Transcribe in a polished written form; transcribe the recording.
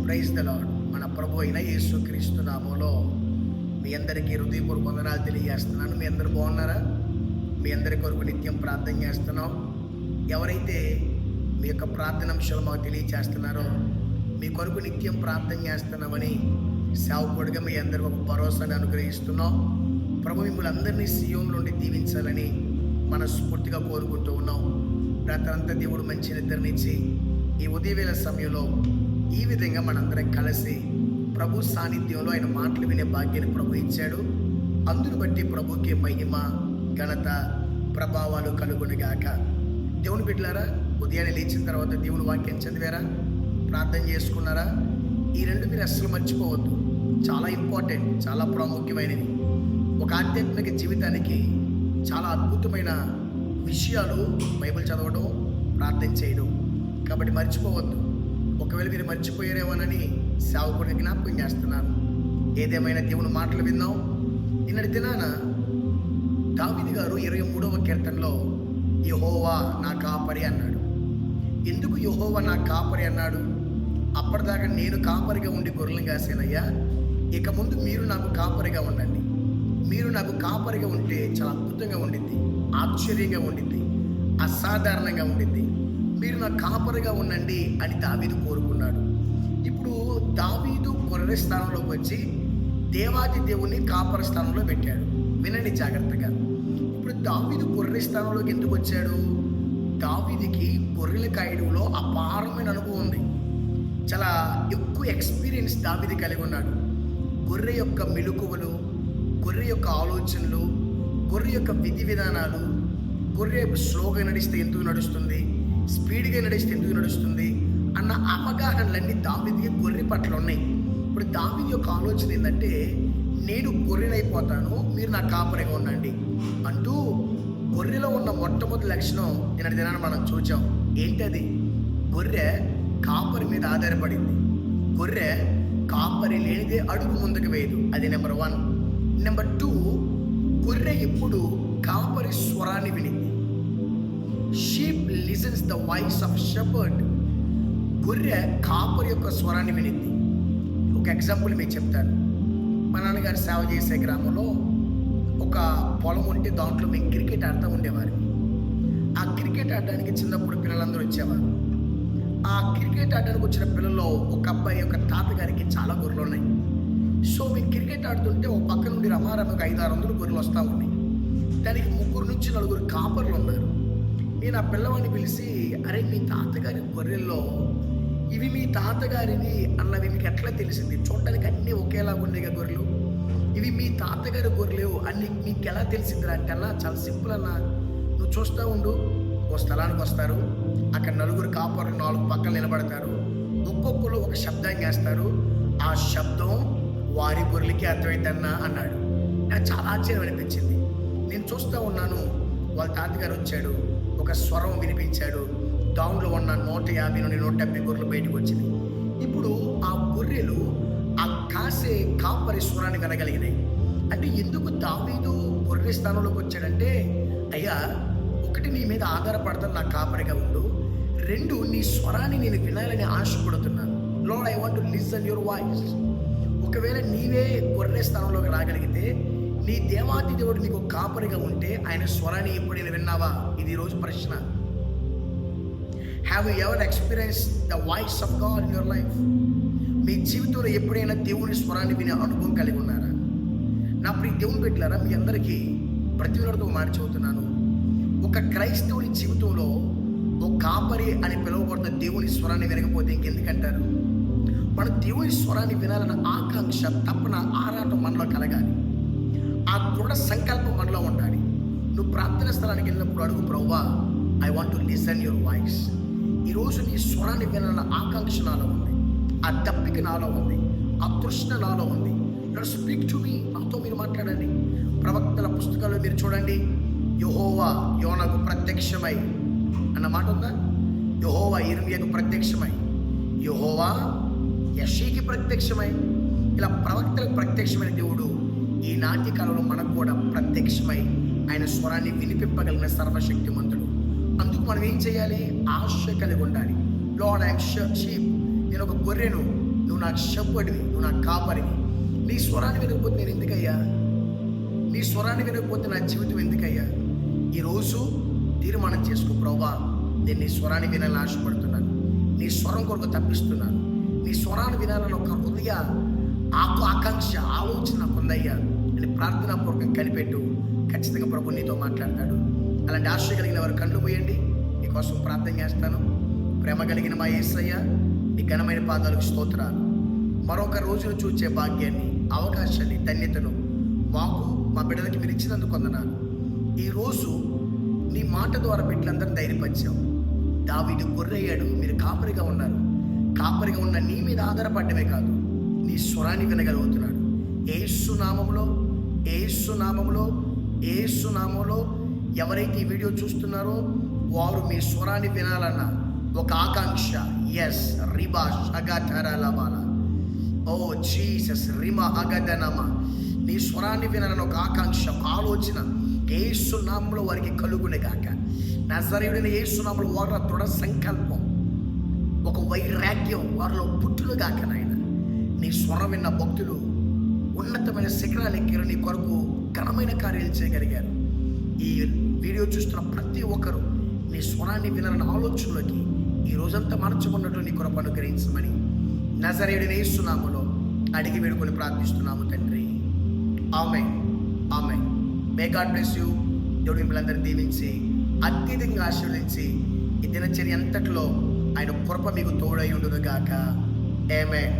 Praise the lord. మన ప్రభు అయిన యేసుక్రీస్తు నామములో మీ అందరికీ హృదయపూర్వక వందనాలు తెలియజేస్తున్నాను. మీ అందరూ బాగున్నారా? మీ అందరి కొరకు నిత్యం ప్రార్థన చేస్తున్నాం. ఎవరైతే మీ యొక్క ప్రార్థన అంశాలు మాకు తెలియజేస్తున్నారో మీ కొరకు నిత్యం ప్రార్థన చేస్తున్నామని సేవకుడిగా మీ అందరికీ ఒక భరోసాని అనుగ్రహిస్తున్నాం. ప్రభు మిమ్మల్ని అందరినీ సీయోను నుండి దీవించాలని మనస్ఫూర్తిగా కోరుకుంటూ ఉన్నాం. రాత్రంతా దేవుడు మంచి నిద్రనిచ్చి ఈ ఉదయవేళ సమయంలో ఈ విధంగా మనందరం కలిసి ప్రభు సాన్నిధ్యంలో ఆయన మాటలు వినే భాగ్యాన్ని ప్రభు ఇచ్చాడు. అందును బట్టి ప్రభుకి మహిమ ఘనత ప్రభావాలు కలుగునుగాక. దేవుని బిడ్డలారా, ఉదయాన్నే లేచిన తర్వాత దేవుని వాక్యం చదివారా? ప్రార్థన చేసుకున్నారా? ఈ రెండు మీరు అస్సలు మర్చిపోవద్దు. చాలా ఇంపార్టెంట్, చాలా ప్రాముఖ్యమైనవి. ఒక ఆధ్యాత్మిక జీవితానికి చాలా అద్భుతమైన విషయాలు బైబిల్ చదవడం, ప్రార్థన చేయడం. కాబట్టి మర్చిపోవద్దు. ఒకవేళ మీరు మర్చిపోయారేమోనని సేవకుడిని జ్ఞాపకం చేస్తున్నాను. ఏదేమైనా దేవుని మాటలు విన్నాం. నిన్నటి దినాన దావీదు గారు 23వ కీర్తనలో యెహోవా నా కాపరి అన్నాడు. ఎందుకు యెహోవా నా కాపరి అన్నాడు? అప్పటిదాకా నేను కాపరిగా ఉండి గొర్రెలను కాసానయ్యా, ఇక ముందు మీరు నాకు కాపరిగా ఉండండి. మీరు నాకు కాపరిగా ఉంటే చాలా అద్భుతంగా ఉండింది, ఆశ్చర్యంగా ఉండింది, అసాధారణంగా ఉండింది. మీరు నా కాపరిగా ఉండండి అని దావీదు కోరుకున్నాడు. ఇప్పుడు దావీదు గొర్రె స్థానంలోకి వచ్చి దేవాది దేవుని కాపరి స్థానంలో పెట్టాడు. వినండి జాగ్రత్తగా. ఇప్పుడు దావీదు గొర్రె స్థానంలోకి ఎందుకు వచ్చాడు? దావీదుకి గొర్రెల కాయడంలో అపారమైన అనుభవం ఉంది. చాలా ఎక్కువ ఎక్స్పీరియన్స్ దావీదు కలిగి ఉన్నాడు. గొర్రె యొక్క మెలకువలు, గొర్రె యొక్క ఆలోచనలు, గొర్రె యొక్క విధి విధానాలు, గొర్రె స్లోగా నడిస్తే ఎందుకు నడుస్తుంది, స్పీడ్గా నడిస్తే ఎందుకు నడుస్తుంది అన్న అవగాహనలన్నీ దావీదుకి గొర్రె పట్ల ఉన్నాయి. ఇప్పుడు దావీదు యొక్క ఆలోచన ఏంటంటే, నేను గొర్రెనైపోతాను, మీరు నా కాపరిగా ఉండండి అంటూ గొర్రెలో ఉన్న మొట్టమొదటి లక్షణం నిన్నటి దినాన్ని మనం చూచాం. ఏంటది? గొర్రె కాపరి మీద ఆధారపడింది. గొర్రె కాపరి లేనిదే అడుగు ముందుకు వేయదు. అది నెంబర్ 1. నెంబర్ 2, గొర్రె ఎప్పుడు కాపరి స్వరాన్ని వినింది. Sheep listens the voice of shepherd. గొర్రె కాపరి యొక్క స్వరాన్ని వినింది. ఒక ఎగ్జాంపుల్ మీకు చెప్తాను. మా నాన్నగారు సేవ చేసే గ్రామంలో ఒక పొలం ఉంటే దాంట్లో మేము క్రికెట్ ఆడుతూ ఉండేవారు. ఆ క్రికెట్ ఆడడానికి చిన్నప్పుడు పిల్లలందరూ వచ్చేవారు. ఆ క్రికెట్ ఆడడానికి వచ్చిన పిల్లల్లో ఒక అబ్బాయి ఒక తాతగారికి చాలా గొర్రెలు ఉన్నాయి. సో మేము క్రికెట్ ఆడుతుంటే ఒక పక్క నుండి రమారమ్మకి 500-600 గొర్రెలు వస్తూ ఉన్నాయి. దానికి 3 నుంచి 4 కాపర్లు ఉన్నారు. నేను ఆ పిల్లవాడిని పిలిచి, అరే మీ తాతగారి గొర్రెల్లో ఇవి మీ తాతగారివి అన్నవి మీకు ఎట్లా తెలిసింది? చూడడానికి అన్నీ ఒకేలా ఉండేగా గొర్రెలు, ఇవి మీ తాతగారి గొర్రెలు అన్ని మీకు ఎలా తెలిసిందిరా అంటే, అన్నా చాలా సింపుల్ అన్నా, నువ్వు చూస్తూ ఉండు. ఓ స్థలానికి వస్తారు, అక్కడ 4 కాపర్లు 4 పక్కలు నిలబడతారు. ఒక్కొక్కరు ఒక శబ్దం చేస్తారు. ఆ శబ్దం వారి గొర్రెలకి అర్థమైందన్నా అన్నాడు. నాకు చాలా ఆశ్చర్యం అనిపించింది. నేను చూస్తూ ఉన్నాను. వాళ్ళ తాతగారు వచ్చాడు, ఒక స్వరం వినిపించాడు. దానిలో ఉన్న 150 నుండి 170 గొర్రెలు బయటకు వచ్చినాయి. ఇప్పుడు ఆ గొర్రెలు ఆ కాసే కాపరి స్వరాన్ని వినగలిగినాయి. అంటే ఎందుకు దావీదు గొర్రె స్థానంలోకి వచ్చాడంటే, అయ్యా, 1 నీ మీద ఆధారపడతాను, నా కాపరిగా ఉండు. 2 నీ స్వరాన్ని నేను వినాలని ఆశపడుతున్నాను. Lord, I want to listen your voice. ఒకవేళ నీవే గొర్రె స్థానంలోకి రాగలిగితే, నీ దేవాది దేవుడు నీకు కాపరిగా ఉంటే ఆయన స్వరాన్ని ఎప్పుడైనా విన్నావా? ఇది ఈరోజు ప్రశ్న. Have you ever experience the voice of God in your life? మీ జీవితంలో ఎప్పుడైనా దేవుని స్వరాన్ని వినే అనుభవం కలిగి ఉన్నారా? నా ప్రియ దేవుని బిడ్డలారా, మీ అందరికీ ప్రతినిధులతో మాట చెబుతున్నాను. ఒక క్రైస్తవుని జీవితంలో ఒక కాపరి అని పిలువబడుతున్న దేవుని స్వరాన్ని వినకపోతే ఇంకెందుకంటారు? మన దేవుని స్వరాన్ని వినాలన్న ఆకాంక్ష, తప్పన ఆరాటం మనలో కలగాలి. ఆ దృఢ సంకల్పం మనలో ఉండాలి. నువ్వు ప్రార్థన స్థలానికి వెళ్ళినప్పుడు అడుగు, ప్రభువా, I want to listen your voice. ఈరోజు నీ స్వరాన్ని వినాలన్న ఆకాంక్ష నాలో ఉంది, ఆ దప్పిక నాలో ఉంది, ఆ తృష్ణ నాలో ఉంది. స్పీక్ టు మీ, నాతో మీరు మాట్లాడండి. ప్రవక్తల పుస్తకాల్లో మీరు చూడండి, యెహోవా యోనాకు ప్రత్యక్షమై అన్న మాట ఉందా? యెహోవా ఇర్మియాకు ప్రత్యక్షమై, యెహోవా యెషీకి ప్రత్యక్షమై, ఇలా ప్రవక్తలకు ప్రత్యక్షమైన దేవుడు ఈనాటి కాలంలో మనకు కూడా ప్రత్యక్షమై ఆయన స్వరాన్ని వినిపింపగలిగిన సర్వశక్తిమంతుడు. అందుకు మనం ఏం చేయాలి? ఆశ కలిగి ఉండాలి. లార్డ్, ఐఎమ్ షీప్, నేను ఒక గొర్రెను, నువ్వు నాకు చెప్పడివి, నువ్వు నాకు కాపరివి. నీ స్వరాన్ని వినకపోతే నేను ఎందుకయ్యా? నీ స్వరాన్ని వినకపోతే నా జీవితం ఎందుకయ్యా? ఈరోజు తీర్మానం చేసుకో, ప్రభువా నేను నీ స్వరాన్ని వినాలని ఆశపడుతున్నాను, నీ స్వరం కొరకు తప్పిస్తున్నాను, నీ స్వరాన్ని వినాలని ఒక హృదయ ఆకాంక్ష ఆలోచన నాకు ఉందయ్యా అని ప్రార్థనాపూర్వకం కనిపెట్టు. ఖచ్చితంగా ప్రభు నీతో మాట్లాడతాడు. అలాంటి ఆశ కలిగిన వారు కళ్ళు మూయండి, నీకోసం ప్రార్థన చేస్తాను. ప్రేమ కలిగిన మా యేసయ్య, నీ ఘనమైన పాదాలకు స్తోత్రాలు. మరొక రోజును చూచే భాగ్యాన్ని, అవకాశాన్ని, ధన్యతను మాకు మా బిడ్డలకి మీరు ఇచ్చినందుకు వందనాలు. ఈరోజు నీ మాట ద్వారా బిడ్డలందరినీ ధైర్యపరిచావు. దావీదు గొర్రెయ్యాడు, మీరు కాపరిగా ఉన్నారు. కాపరిగా ఉన్న నీ మీద ఆధారపడమే కాదు, నీ స్వరాన్ని వినగలుగుతున్నాడు. యేసు నామములో, యేసు నామములో, యేసు నామములో ఎవరైతే ఈ వీడియో చూస్తున్నారో వారు మీ స్వరాన్ని వినాలన్న ఒక ఆకాంక్ష, ఎస్ రిబా షగధరలబాల, ఓ జీసస్ రిమా అగదనమ, నీ స్వరాన్ని వినాలని ఒక ఆకాంక్ష, ఒక ఆలోచన యేసు నామములో వారికి కలుగునే గాక. నజరేయుడైన యేసు నామములో వారి దృఢ సంకల్పం, ఒక వైరాగ్యం వారిలో పుట్టును గాక. నాయన నీ స్వరం విన్న భక్తులు ఉన్నతమైన శిఖరాలు ఎక్కారు, నీ కొరకు ఘనమైన కార్యాలు చేయగలిగారు. ఈ వీడియో చూస్తున్న ప్రతి ఒక్కరూ నీ స్వరాన్ని వినాలన్న ఆలోచనలోకి ఈ రోజంతా మార్చుకున్నట్లు నీ కృప అనుగ్రహించమని నజరేయుడైన యేసు నామములో అడిగి వేడుకొని ప్రార్థిస్తున్నాము తండ్రి. ఆమేన్, ఆమేన్. May God bless you. దేవుడు మిమ్మల్ని అందరినీ దీవించి అత్యధికంగా ఆశీర్వదించి ఈ దినచర్య అంతట్లో ఆయన కృప మీకు తోడై ఉండును గాక. ఆమేన్.